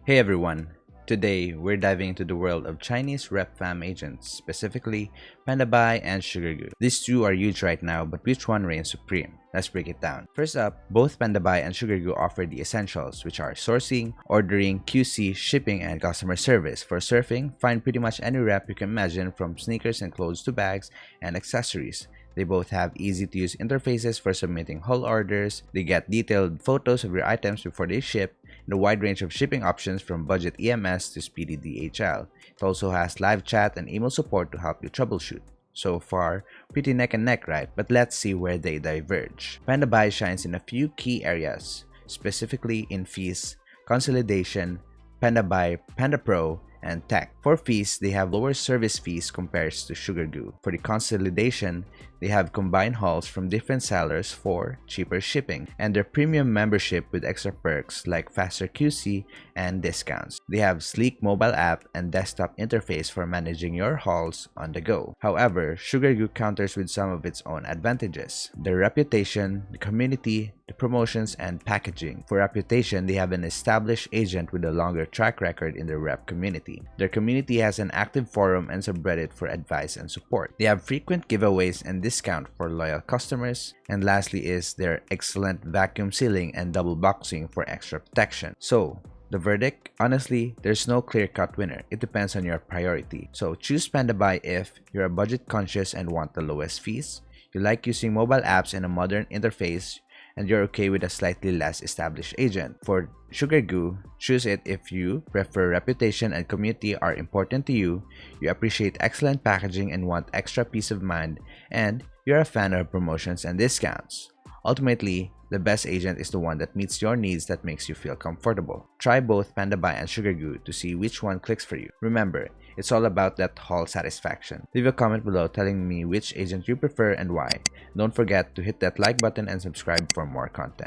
Hey everyone! Today, we're diving into the world of Chinese rep fam agents, specifically Pandabuy and Sugargoo. These two are huge right now, but which one reigns supreme? Let's break it down. First up, both Pandabuy and Sugargoo offer the essentials, which are sourcing, ordering, QC, shipping, and customer service. For surfing, find pretty much any rep you can imagine, from sneakers and clothes to bags and accessories. They both have easy-to-use interfaces for submitting whole orders. They get detailed photos of your items before they ship, and a wide range of shipping options from budget EMS to speedy DHL. It also has live chat and email support to help you troubleshoot. So far, pretty neck and neck, right? But let's see where they diverge. Pandabuy shines in a few key areas, specifically in fees, consolidation, Pandabuy, PandaPro, and tech. For fees, they have lower service fees compared to Sugargoo. For the consolidation, they have combined hauls from different sellers for cheaper shipping, and their premium membership with extra perks like faster QC and discounts. They have sleek mobile app and desktop interface for managing your hauls on the go. However, Sugargoo counters with some of its own advantages: their reputation, the community, the promotions, and packaging. For reputation, they have an established agent with a longer track record in the rep community. Their community has an active forum and subreddit for advice and support. They have frequent giveaways and discount for loyal customers. And lastly is their excellent vacuum sealing and double boxing for extra protection. So, the verdict? Honestly, there's no clear-cut winner. It depends on your priority. So choose Pandabuy if you're budget conscious and want the lowest fees, you like using mobile apps and a modern interface, and you're okay with a slightly less established agent. For Sugargoo, choose it if you prefer reputation and community are important to you, you appreciate excellent packaging and want extra peace of mind, and you're a fan of promotions and discounts. Ultimately, the best agent is the one that meets your needs, that makes you feel comfortable. Try both Pandabuy and Sugargoo to see which one clicks for you. Remember, it's all about that haul satisfaction. Leave a comment below telling me which agent you prefer and why. Don't forget to hit that like button and subscribe for more content.